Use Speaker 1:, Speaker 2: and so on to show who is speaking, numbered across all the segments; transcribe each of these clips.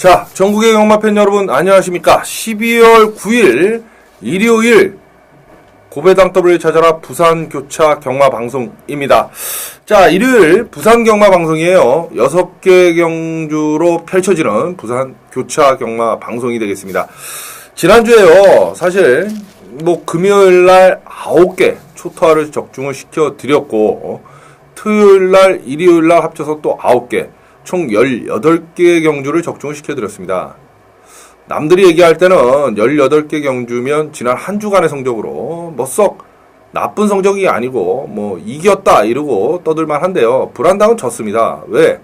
Speaker 1: 자, 전국의 경마팬 여러분 안녕하십니까? 12월 9일 일요일 고배당 W를 찾아라 부산 교차 경마 방송입니다. 자, 일요일 부산 경마 방송이에요. 6개 경주로 펼쳐지는 부산 교차 경마 방송이 되겠습니다. 지난주에요, 사실 금요일날 9개 초토화를 적중을 시켜드렸고, 토요일날, 일요일날 합쳐서 또 9개, 총 18개 경주를 적중을 시켜드렸습니다. 남들이 얘기할 때는 18개 경주면 지난 한 주간의 성적으로 썩 나쁜 성적이 아니고 이겼다 이러고 떠들만 한데요. 불안당은 졌습니다. 왜?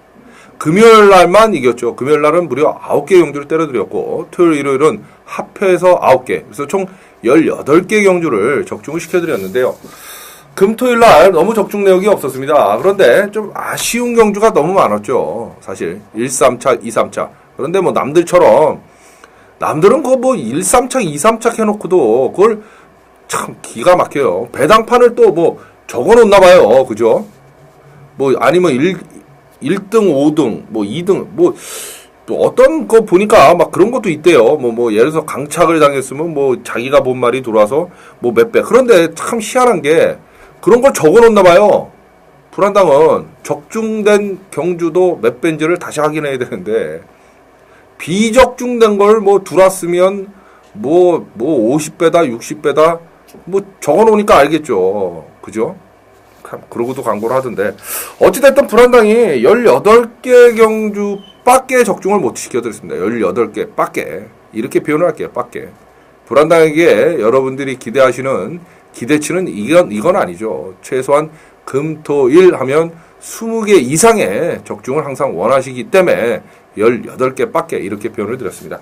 Speaker 1: 금요일날만 이겼죠. 금요일날은 무려 9개 경주를 때려드렸고, 토요일, 일요일은 합해서 9개, 그래서 총 18개 경주를 적중을 시켜드렸는데요. 금토일날 너무 적중 내역이 없었습니다. 그런데 좀 아쉬운 경주가 너무 많았죠. 사실 1, 3차, 2, 3차. 그런데 남들처럼 남들은 1, 3차, 2, 3차 해놓고도 그걸 참 기가 막혀요. 배당판을 또 적어놓나 봐요. 그죠? 아니면 1등, 5등, 2등, 또 어떤 거 보니까 그런 것도 있대요. 예를 들어서 강착을 당했으면 자기가 본 말이 돌아서 몇 배. 그런데 참 희한한 게 그런 걸 적어 놓나 봐요. 불안당은 적중된 경주도 몇 배인지를 다시 확인해야 되는데, 비적중된 걸 들었으면 50배다, 60배다, 적어 놓으니까 알겠죠. 그죠? 그러고도 광고를 하던데. 어찌됐든 불안당이 18개 경주 밖에 적중을 못 시켜드렸습니다. 18개 밖에. 이렇게 표현을 할게요. 밖에. 불안당에게 여러분들이 기대하시는 기대치는 이건 아니죠. 최소한 금, 토, 일 하면 20개 이상의 적중을 항상 원하시기 때문에 18개 밖에 이렇게 표현을 드렸습니다.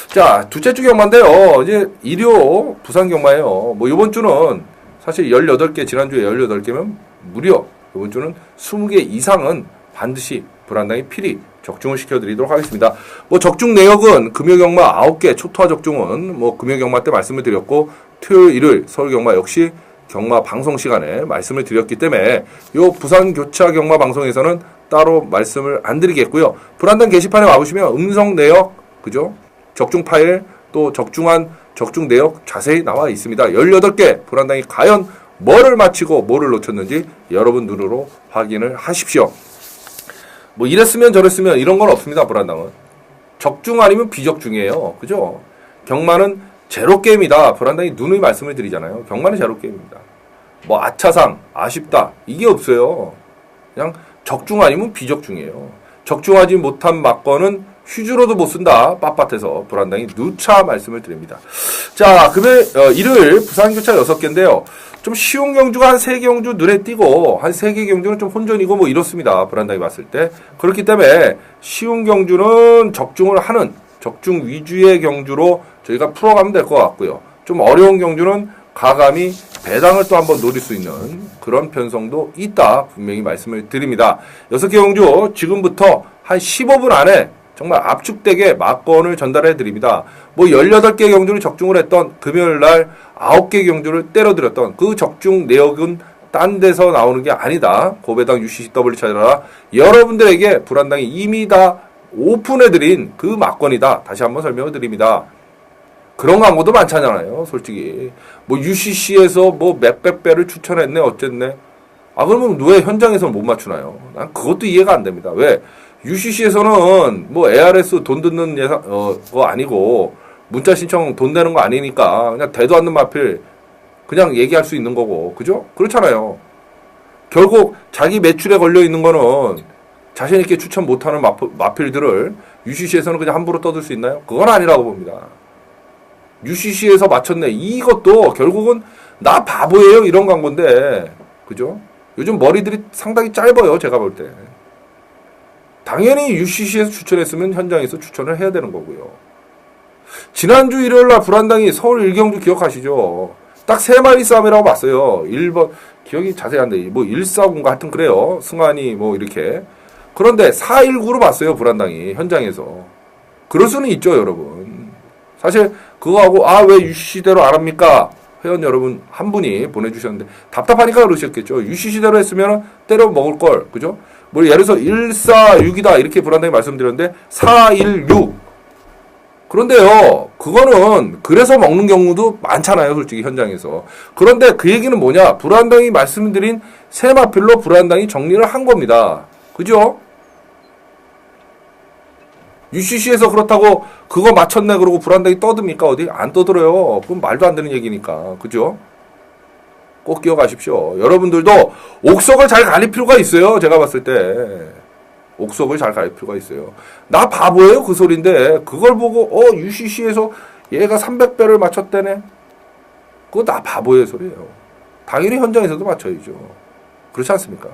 Speaker 1: 자, 둘째 주 경마인데요. 이제 일요 부산 경마예요. 이번 주는 사실 18개, 지난주에 18개면 무려 이번 주는 20개 이상은 반드시 불안당이 필히 적중을 시켜드리도록 하겠습니다. 적중 내역은 금요 경마 9개 초토화 적중은 금요 경마 때 말씀을 드렸고, 토요일, 일요일 서울 경마 역시 경마 방송 시간에 말씀을 드렸기 때문에 요 부산 교차 경마 방송에서는 따로 말씀을 안 드리겠고요. 불안당 게시판에 와보시면 음성 내역, 그죠? 적중 파일, 또 적중한 적중 내역 자세히 나와 있습니다. 18개 불안당이 과연 뭐를 마치고 뭐를 놓쳤는지 여러분 눈으로 확인을 하십시오. 이랬으면 저랬으면 이런 건 없습니다. 불안당은 적중 아니면 비적중이에요. 그죠? 경마는 제로 게임이다. 불안당이 누누이 말씀을 드리잖아요. 경마는 제로 게임입니다. 아차상, 아쉽다, 이게 없어요. 그냥 적중 아니면 비적중이에요. 적중하지 못한 막건은 휴주로도 못 쓴다. 빳빳해서 불안당이 누차 말씀을 드립니다. 자, 일요일 부산교차 6개인데요. 좀 쉬운 경주가 한 3개 경주 눈에 띄고, 한 3개 경주는 좀 혼전이고 이렇습니다. 불안당이 봤을 때. 그렇기 때문에 쉬운 경주는 적중을 하는 적중 위주의 경주로 저희가 풀어가면 될 것 같고요. 좀 어려운 경주는 가감히 배당을 또 한번 노릴 수 있는 그런 편성도 있다. 분명히 말씀을 드립니다. 6개 경주 지금부터 한 15분 안에 정말 압축되게 막건을 전달해 드립니다. 18개 경주를 적중을 했던 금요일날 9개 경주를 때려드렸던 그 적중 내역은 딴 데서 나오는 게 아니다. 고배당 UCCW 찾아라. 여러분들에게 불안당이 이미 다 오픈해드린 그 막건이다. 다시 한번 설명을 드립니다. 그런 광고도 많잖아요. 솔직히 UCC에서 몇백 배를 추천했네 어쨌네. 그러면 왜 현장에서는 못 맞추나요? 난 그것도 이해가 안 됩니다. 왜? UCC에서는 ARS 돈 듣는 거 아니고, 문자 신청 돈 내는 거 아니니까 그냥 대도 않는 마필 그냥 얘기할 수 있는 거고, 그죠? 그렇잖아요. 결국 자기 매출에 걸려 있는 거는 자신 있게 추천 못하는 마필들을 UCC에서는 그냥 함부로 떠들 수 있나요? 그건 아니라고 봅니다. UCC에서 맞췄네, 이것도 결국은 나 바보예요 이런 광고인데, 그죠? 요즘 머리들이 상당히 짧아요. 제가 볼 때 당연히 UCC에서 추천했으면 현장에서 추천을 해야 되는 거고요. 지난주 일요일날 불안당이 서울 일경주 기억하시죠? 딱 3마리 싸움이라고 봤어요. 1번 기억이 자세히 안 돼. 149인가 하여튼 그래요. 승환이 이렇게. 그런데 419로 봤어요. 불안당이 현장에서. 그럴 수는 있죠, 여러분. 사실 그거하고 왜 UCC대로 안 합니까? 회원 여러분 한 분이 보내주셨는데 답답하니까 그러셨겠죠. UCC대로 했으면 때려 먹을 걸, 그죠? 예를 들어서 146이다 이렇게 불안당히 말씀드렸는데 416 그런데요, 그거는 그래서 먹는 경우도 많잖아요, 솔직히 현장에서. 그런데 그 얘기는 뭐냐? 불안당이 말씀드린 세 마필로 불안당이 정리를 한 겁니다. 그죠? UCC에서 그렇다고 그거 맞췄네 그러고 불안당이 떠듭니까? 어디? 안 떠들어요. 그건 말도 안 되는 얘기니까. 그죠? 꼭 기억하십시오. 여러분들도 옥석을 잘 가릴 필요가 있어요. 제가 봤을 때. 옥석을 잘 가릴 필요가 있어요. 나 바보예요? 그 소린데 그걸 보고 UCC에서 얘가 300배를 맞췄대네. 그거 나 바보예요 소리예요. 당연히 현장에서도 맞춰야죠. 그렇지 않습니까?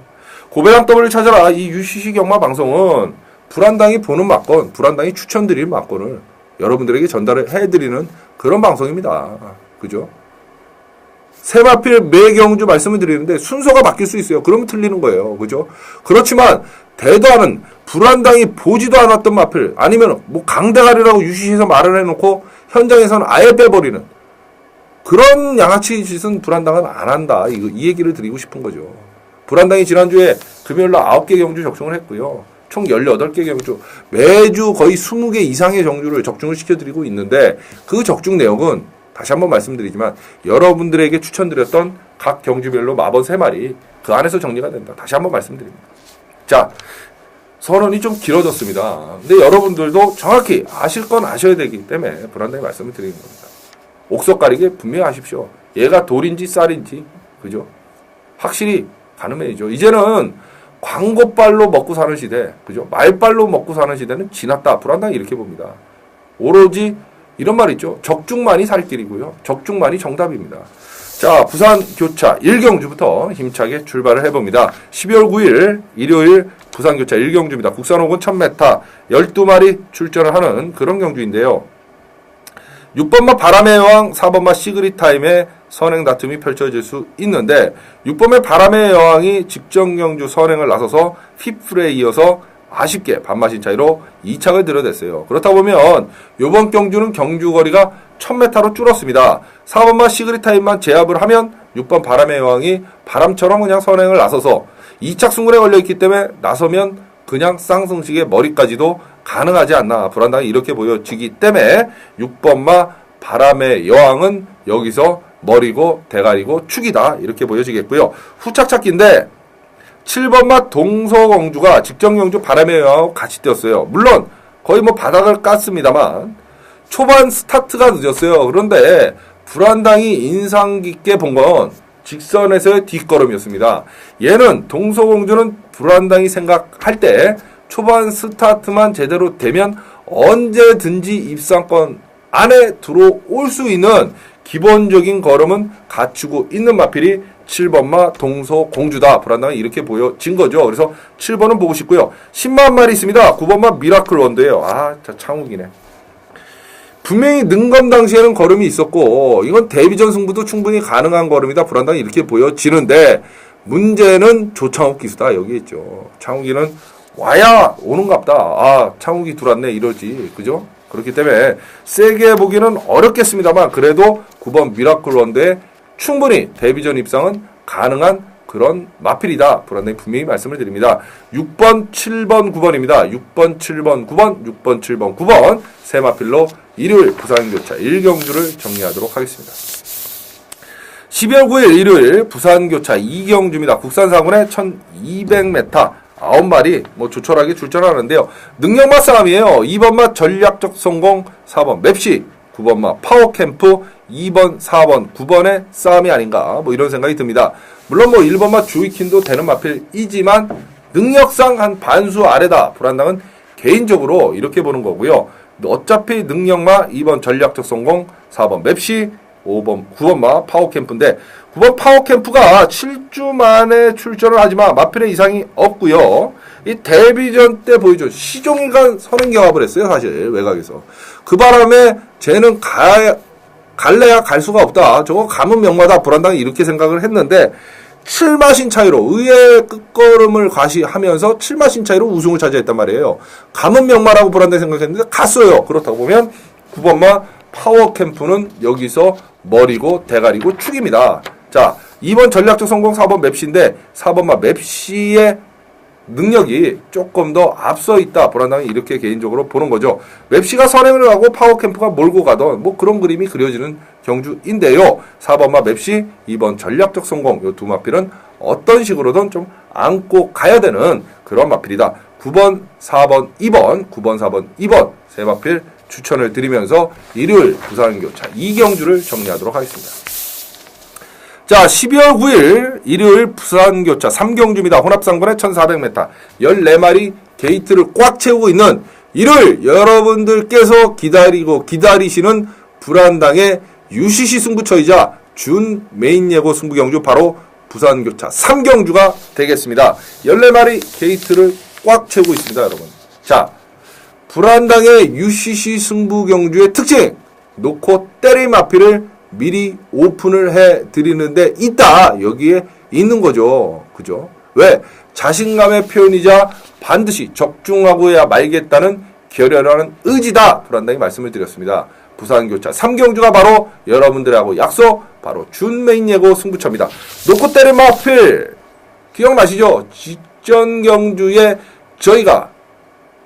Speaker 1: 고배당 W를 찾아라. 이 UCC 경마 방송은 불안당이 보는 막건, 불안당이 추천드리는 막건을 여러분들에게 전달을 해드리는 그런 방송입니다. 그죠? 세마필 매경주 말씀을 드리는데 순서가 바뀔 수 있어요. 그러면 틀리는 거예요. 그죠? 그렇지만 대도 않은 불안당이 보지도 않았던 마필 아니면 뭐 강대가리라고 UCC에서 말을 해놓고 현장에서는 아예 빼버리는 그런 양아치 짓은 불안당은 안 한다. 이 얘기를 드리고 싶은 거죠. 불안당이 지난주에 금요일날 9개 경주 적중을 했고요. 총 18개 경주 매주 거의 20개 이상의 경주를 적중을 시켜드리고 있는데 그 적중 내용은 다시 한번 말씀드리지만 여러분들에게 추천드렸던 각 경주별로 마번 3마리 그 안에서 정리가 된다. 다시 한번 말씀드립니다. 자, 선언이 좀 길어졌습니다. 근데 여러분들도 정확히 아실 건 아셔야 되기 때문에 불안당히 말씀을 드리는 겁니다. 옥석 가리게 분명히 아십시오. 얘가 돌인지 쌀인지 그죠? 확실히 가늠해야죠. 이제는 광고빨로 먹고 사는 시대, 그죠? 말빨로 먹고 사는 시대는 지났다. 불안당히 이렇게 봅니다. 오로지 이런 말 있죠. 적중만이 살 길이고요. 적중만이 정답입니다. 자, 부산 교차 1경주부터 힘차게 출발을 해봅니다. 12월 9일 일요일 부산 교차 1경주입니다. 국산 혹은 1000m 12마리 출전을 하는 그런 경주인데요. 6번마 바람의 여왕, 4번마 시그릿 타임의 선행 다툼이 펼쳐질 수 있는데 6번의 바람의 여왕이 직전 경주 선행을 나서서 피플에 이어서 아쉽게 반마신 차이로 2착을 들여댔어요. 그렇다 보면 이번 경주는 경주 거리가 1000m로 줄었습니다. 4번마 시그릿 타임만 제압을 하면 6번 바람의 여왕이 바람처럼 그냥 선행을 나서서 2착 승군에 걸려있기 때문에 나서면 그냥 쌍승식의 머리까지도 가능하지 않나. 불안당이 이렇게 보여지기 때문에 6번마 바람의 여왕은 여기서 머리고 대가리고 축이다. 이렇게 보여지겠고요. 후착 찾기인데 7번마 동서공주가 직전경주 바람의 여왕하고 같이 뛰었어요. 물론 거의 뭐 바닥을 깠습니다만 초반 스타트가 늦었어요. 그런데 불안당이 인상 깊게 본 건 직선에서의 뒷걸음이었습니다. 얘는 동서공주는 불안당이 생각할 때 초반 스타트만 제대로 되면 언제든지 입상권 안에 들어올 수 있는 기본적인 걸음은 갖추고 있는 마필이 7번마 동서공주다. 불안당이 이렇게 보여진 거죠. 그래서 7번은 보고 싶고요. 10만 마리 있습니다. 9번마 미라클 원더예요. 아, 자, 창욱이네. 분명히 능검 당시에는 걸음이 있었고 이건 데뷔전 승부도 충분히 가능한 걸음이다. 불안당이 이렇게 보여지는데 문제는 조창욱 기수다. 여기 있죠. 창욱이는 와야 오는갑다. 아, 창욱이 들어왔네 이러지. 그죠? 그렇기 때문에 세게 보기는 어렵겠습니다만 그래도 9번 미라클 원더에 충분히 데뷔전 입상은 가능한 그런 마필이다. 불안당히 분명히 말씀을 드립니다. 6번, 7번, 9번입니다. 6번, 7번, 9번, 6번, 7번, 9번 세 마필로 일요일 부산교차 1경주를 정리하도록 하겠습니다. 12월 9일 일요일 부산교차 2경주입니다. 국산사군의 1200m 9마리 뭐 조촐하게 출전하는데요. 능력맛 싸움이에요. 2번맛 전략적 성공, 4번 맵시, 9번맛 파워캠프, 2번, 4번, 9번의 싸움이 아닌가 뭐 이런 생각이 듭니다. 물론 뭐 1번맛 주이킨도 되는 마필이지만 능력상 한 반수 아래다. 불안당은 개인적으로 이렇게 보는 거고요. 어차피 능력마 2번 전략적 성공, 4번 맵시, 5번, 9번마 파워캠프인데 9번 파워캠프가 7주 만에 출전을 하지만 마필의 이상이 없고요. 이 데뷔전 때 보이죠. 시종이가 선행경합을 했어요. 사실 외곽에서. 그 바람에 쟤는 갈래야 갈 수가 없다. 저거 가문 명마다 불안당이 이렇게 생각을 했는데 7마신 차이로 의외의 끝걸음을 과시하면서 7마신 차이로 우승을 차지했단 말이에요. 가문 명마라고 불안당이 생각했는데 갔어요. 그렇다고 보면 9번마 파워캠프는 여기서 머리고 대가리고 축입니다. 자, 2번 전략적 성공 4번 맵시인데 4번마 맵시의 능력이 조금 더 앞서 있다. 불안당이 이렇게 개인적으로 보는 거죠. 맵시가 선행을 하고 파워캠프가 몰고 가던 뭐 그런 그림이 그려지는 경주인데요. 4번마 맵시, 2번 전략적 성공. 이 두 마필은 어떤 식으로든 좀 안고 가야 되는 그런 마필이다. 9번, 4번, 2번, 9번, 4번, 2번 세 마필 추천을 드리면서 일요일 부산교차 2경주를 정리하도록 하겠습니다. 자, 12월 9일 일요일 부산교차 3경주입니다. 혼합상군의 1400m 14마리 게이트를 꽉 채우고 있는 일요일 여러분들께서 기다리시는 불안당의 UCC 승부처이자 준 메인 예고 승부경주 바로 부산교차 3경주가 되겠습니다. 14마리 게이트를 꽉 채우고 있습니다, 여러분. 자, 불안당의 UCC 승부경주의 특징! 놓고 때릴 마필을 미리 오픈을 해드리는데 있다. 여기에 있는 거죠. 그죠? 왜? 자신감의 표현이자 반드시 적중하고야 말겠다는 결연한 의지다. 불안당이 말씀을 드렸습니다. 부산교차 3경주가 바로 여러분들하고 약속, 바로 준 메인 예고 승부처입니다. 놓고 때릴 마필 기억나시죠? 직전 경주에 저희가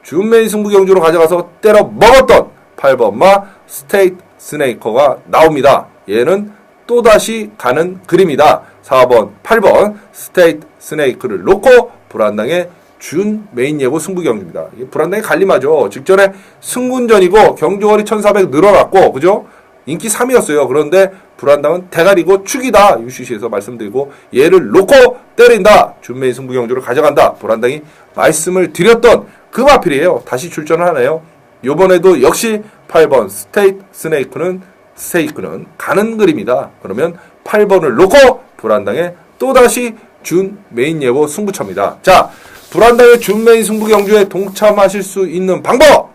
Speaker 1: 준 메인 승부경주로 가져가서 때려 먹었던 8번마 스테이트 스네이커가 나옵니다. 얘는 또다시 가는 그림이다. 4번, 8번 스테이트 스네이크를 놓고 불안당의 준 메인 예고 승부경주입니다. 불안당이 갈림하죠. 직전에 승군전이고 경주거리 1400 늘어났고 그죠? 인기 3위였어요. 그런데 불안당은 대가리고 축이다. UCC에서 말씀드리고 얘를 놓고 때린다. 준 메인 승부경주를 가져간다. 불안당이 말씀을 드렸던 그 마필이에요. 다시 출전을 하네요. 요번에도 역시 8번 스테이트 스네이크는 가는 그림이다. 그러면 8번을 놓고 불안당의 또다시 준 메인 예고 승부처입니다. 자, 불안당의 준 메인 승부경주에 동참하실 수 있는 방법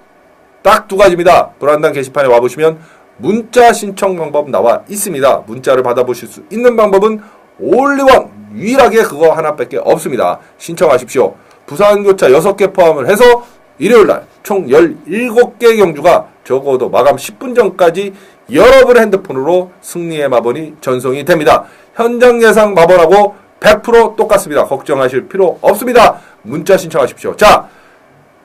Speaker 1: 딱 두 가지입니다. 불안당 게시판에 와보시면 문자 신청 방법 나와 있습니다. 문자를 받아보실 수 있는 방법은 올리원 유일하게 그거 하나밖에 없습니다. 신청하십시오. 부산교차 6개 포함을 해서 일요일날 총 17개 경주가 적어도 마감 10분 전까지 여러분의 핸드폰으로 승리의 마번이 전송이 됩니다. 현장 예상 마번하고 100% 똑같습니다. 걱정하실 필요 없습니다. 문자 신청하십시오. 자,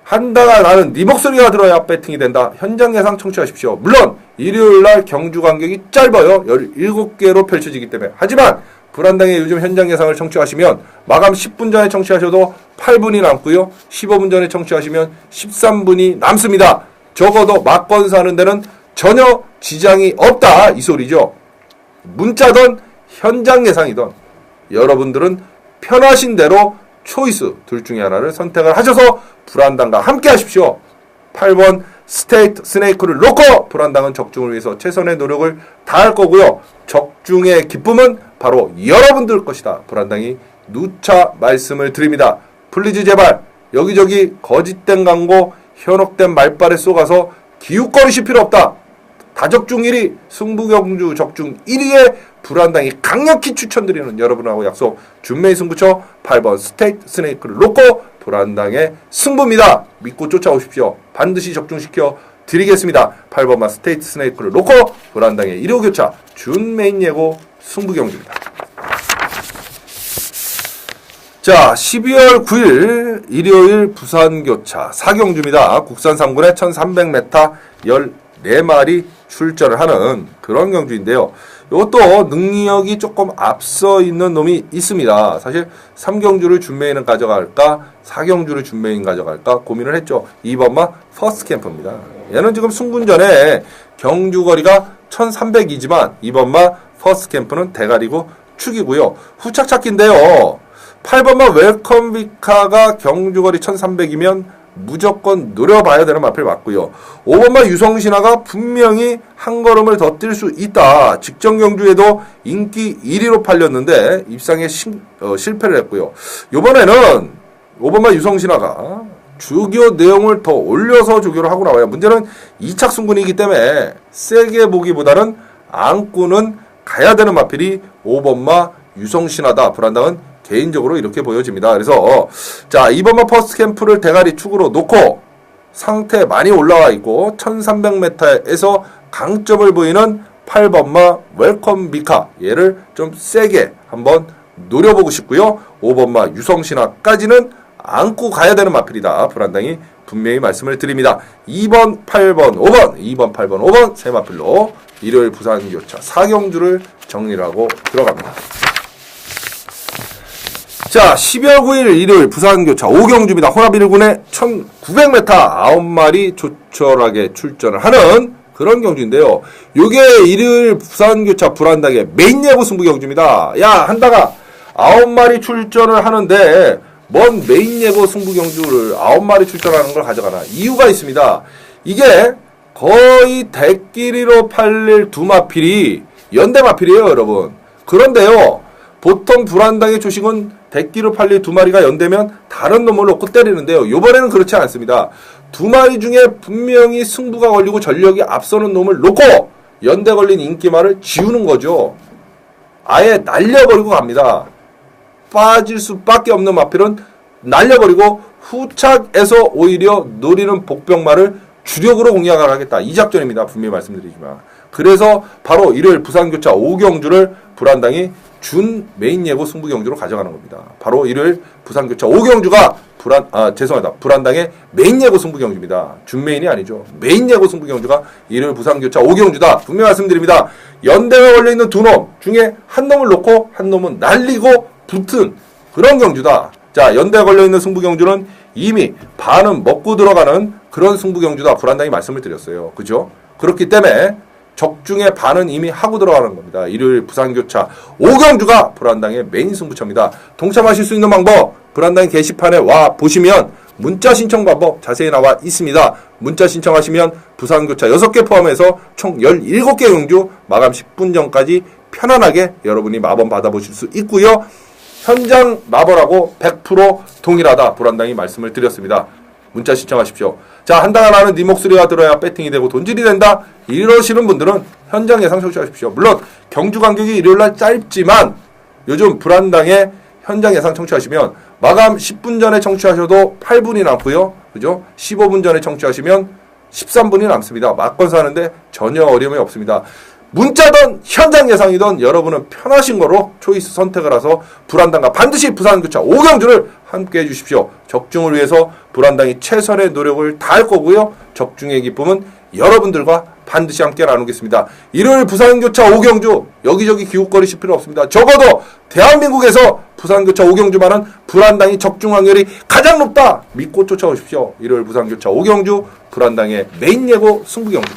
Speaker 1: 한다가 나는 네 목소리가 들어야 배팅이 된다. 현장 예상 청취하십시오. 물론 일요일날 경주 간격이 짧아요. 17개로 펼쳐지기 때문에. 하지만 불안당의 요즘 현장 예상을 청취하시면 마감 10분 전에 청취하셔도 8분이 남고요. 15분 전에 청취하시면 13분이 남습니다. 적어도 막건 사는 데는 전혀 지장이 없다. 이 소리죠. 문자든 현장 예상이든 여러분들은 편하신 대로 초이스 둘 중에 하나를 선택을 하셔서 불안당과 함께 하십시오. 8번 스테이트 스네이크를 놓고 불안당은 적중을 위해서 최선의 노력을 다할 거고요. 적중의 기쁨은 바로 여러분들 것이다. 불안당이 누차 말씀을 드립니다. 플리즈 제발 여기저기 거짓된 광고 현혹된 말발에 쏘가서 기웃거리실 필요 없다. 다적중 1위 승부경주 적중 1위에 불안당이 강력히 추천드리는 여러분하고 약속 준메이 승부처 8번 스테이트 스네이크를 놓고 불안당의 승부입니다. 믿고 쫓아오십시오. 반드시 적중시켜 드리겠습니다. 8번만 스테이트 스네이크를 놓고 불안당의 일요교차 준메인 예고 승부경주입니다. 자, 12월 9일 일요일 부산교차 4경주입니다. 국산 3군의 1300m 14마리 출전을 하는 그런 경주인데요. 이것도 능력이 조금 앞서 있는 놈이 있습니다. 사실 3경주를 준메인은 가져갈까 4경주를 준메인 가져갈까 고민을 했죠. 2번마 퍼스트 캠프입니다. 얘는 지금 승군전에 경주거리가 1300이지만 2번마 퍼스트 캠프는 대가리고 축이고요. 후착 찾기인데요. 8번마 웰컴 비카가 경주거리 1300이면 무조건 노려봐야 되는 마필 맞고요. 5번마 유성신화가 분명히 한 걸음을 더 뛸 수 있다. 직전 경주에도 인기 1위로 팔렸는데 입상에 실패를 했고요. 이번에는 5번마 유성신화가 주교 내용을 더 올려서 조교를 하고 나와요. 문제는 2착 승군이기 때문에 세게 보기보다는 안고는 가야 되는 마필이 5번마 유성신화다. 불안당은 개인적으로 이렇게 보여집니다. 그래서 자 2번마 퍼스트 캠프를 대가리 축으로 놓고 상태 많이 올라와 있고 1300m에서 강점을 보이는 8번마 웰컴 비카 얘를 좀 세게 한번 노려보고 싶고요. 5번마 유성신화까지는 안고 가야 되는 마필이다. 불안당이 분명히 말씀을 드립니다. 2번, 8번, 5번, 2번, 8번, 5번 세 마필로 일요일 부산교차 4경주를 정리를 하고 들어갑니다. 자, 12월 9일 일요일 부산교차 5경주입니다. 혼합 1군에 1900m 9마리 조촐하게 출전을 하는 그런 경주인데요. 요게 일요일 부산교차 불안당의 메인 예고 승부 경주입니다. 야, 한다가 9마리 출전을 하는데 뭔 메인 예고 승부 경주를 9마리 출전하는 걸 가져가나. 이유가 있습니다. 이게 거의 대끼리로 팔릴 두 마필이 연대 마필이에요, 여러분. 그런데요, 보통 불안당의 조식은 대끼로 팔릴 두 마리가 연대면 다른 놈을 놓고 때리는데요. 요번에는 그렇지 않습니다. 두 마리 중에 분명히 승부가 걸리고 전력이 앞서는 놈을 놓고 연대 걸린 인기말을 지우는 거죠. 아예 날려버리고 갑니다. 빠질 수밖에 없는 마필은 날려버리고 후착에서 오히려 노리는 복병말을 주력으로 공략을 하겠다. 이 작전입니다. 분명히 말씀드리지만. 그래서 바로 일요일 부산교차 5경주를 불안당이 준 메인 예고 승부 경주로 가져가는 겁니다. 바로 일요일 부산교차 5경주가 불안당의 메인 예고 승부 경주입니다. 준 메인이 아니죠. 메인 예고 승부 경주가 일요일 부산교차 5경주다. 분명히 말씀드립니다. 연대가 걸려있는 두 놈 중에 한 놈을 놓고 한 놈은 날리고 붙은 그런 경주다. 자, 연대가 걸려있는 승부 경주는 이미 반은 먹고 들어가는 그런 승부 경주다. 불안당이 말씀을 드렸어요. 그죠? 그렇기 때문에 적중의 반은 이미 하고 들어가는 겁니다. 일요일 부산교차 5경주가 불안당의 메인 승부처입니다. 동참하실 수 있는 방법 불안당 게시판에 와 보시면 문자 신청 방법 자세히 나와 있습니다. 문자 신청하시면 부산교차 6개 포함해서 총 17개 경주 마감 10분 전까지 편안하게 여러분이 마법 받아보실 수 있고요. 현장 마법하고 100% 동일하다. 불안당이 말씀을 드렸습니다. 문자 신청하십시오. 자, 한다가 나는 네 목소리가 들어야 배팅이 되고 돈질이 된다. 이러시는 분들은 현장 예상 청취하십시오. 물론 경주 간격이 일요일날 짧지만 요즘 불안당의 현장 예상 청취하시면 마감 10분 전에 청취하셔도 8분이 남고요. 그죠? 15분 전에 청취하시면 13분이 남습니다. 막건 사는데 전혀 어려움이 없습니다. 문자든 현장 예상이든 여러분은 편하신 거로 초이스 선택을 해서 불안당과 반드시 부산교차 5경주를 함께 해주십시오. 적중을 위해서 불안당이 최선의 노력을 다할 거고요. 적중의 기쁨은 여러분들과 반드시 함께 나누겠습니다. 일요일 부산교차 5경주 여기저기 기웃거리실 필요 없습니다. 적어도 대한민국에서 부산교차 5경주만은 불안당이 적중 확률이 가장 높다. 믿고 쫓아오십시오. 일요일 부산교차 5경주 불안당의 메인 예고 승부경주.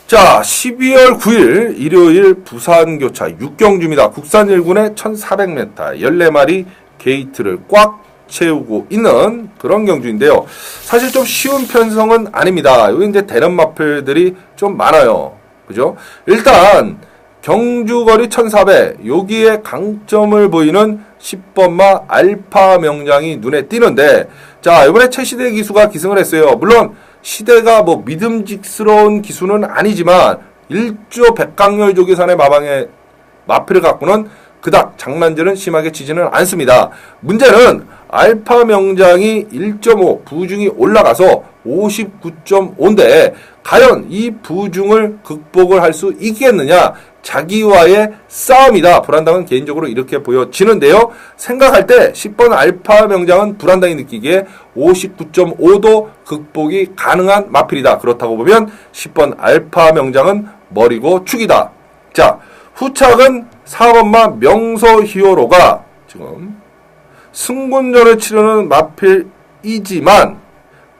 Speaker 1: 자, 12월 9일 일요일 부산교차 6경주입니다. 국산 1군에 1400m 14마리 게이트를 꽉 채우고 있는 그런 경주인데요. 사실 좀 쉬운 편성은 아닙니다. 여기 이제 대련 마필들이 좀 많아요. 그죠? 일단 경주거리 1400 여기에 강점을 보이는 10번마 알파 명장이 눈에 띄는데, 자, 이번에 최시대 기수가 기승을 했어요. 물론 시대가 뭐 믿음직스러운 기수는 아니지만 일조 백강렬 조계산의 마방의 마필을 갖고는 그닥 장난질은 심하게 치지는 않습니다. 문제는 알파 명장이 1.5 부중이 올라가서 59.5인데 과연 이 부중을 극복을 할 수 있겠느냐, 자기와의 싸움이다. 불안당은 개인적으로 이렇게 보여지는데요. 생각할 때 10번 알파 명장은 불안당이 느끼기에 59.5도 극복이 가능한 마필이다. 그렇다고 보면 10번 알파 명장은 머리고 축이다. 자, 후착은 4번마 명서 히어로가 지금 승군전을 치르는 마필이지만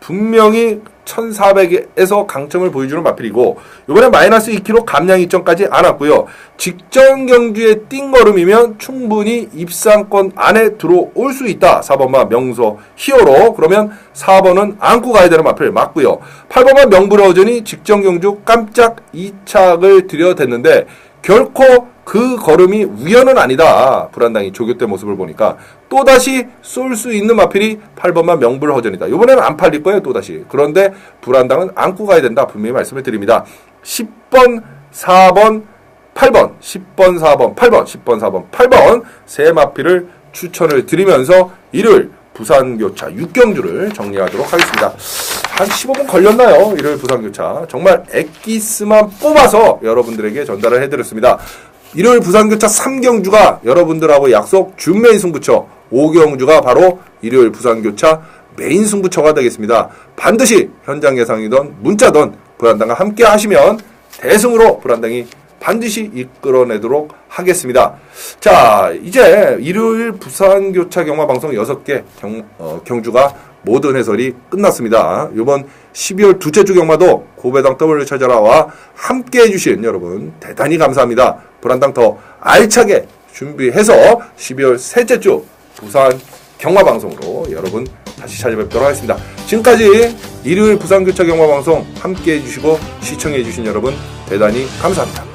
Speaker 1: 분명히 1400에서 강점을 보여주는 마필이고 이번에 마이너스 2kg 감량 이점까지 안 왔고요. 직전 경주의 띵걸음이면 충분히 입상권 안에 들어올 수 있다. 4번마 명소 히어로. 그러면 4번은 안고 가야 되는 마필 맞고요. 8번마 명불허전이 직전 경주 깜짝 2착을 들여댔는데 결코 그 걸음이 우연은 아니다. 불안당이 조교 때 모습을 보니까 또다시 쏠 수 있는 마필이 8번만 명불허전이다. 이번에는 안 팔릴 거예요. 또다시. 그런데 불안당은 안고 가야 된다. 분명히 말씀을 드립니다. 10번, 4번, 8번, 10번, 4번, 8번, 10번, 4번, 8번 세 마필을 추천을 드리면서 일요일 부산교차 6경주를 정리하도록 하겠습니다. 한 15분 걸렸나요? 일요일 부산교차. 정말 엑기스만 뽑아서 여러분들에게 전달을 해드렸습니다. 일요일 부산교차 3경주가 여러분들하고 약속 준메인 승부처 오경주가 바로 일요일 부산교차 메인 승부처가 되겠습니다. 반드시 현장 예상이든 문자든 불안당과 함께 하시면 대승으로 불안당이 반드시 이끌어내도록 하겠습니다. 자, 이제 일요일 부산교차 경마방송 6개 경주가 모든 해설이 끝났습니다. 이번 12월 둘째 주 경마도 고배당 W 찾아라와 함께 해주신 여러분 대단히 감사합니다. 불안당 더 알차게 준비해서 12월 셋째 주 부산 경마방송으로 여러분 다시 찾아뵙도록 하겠습니다. 지금까지 일요일 부산교차 경마방송 함께 해주시고 시청해주신 여러분 대단히 감사합니다.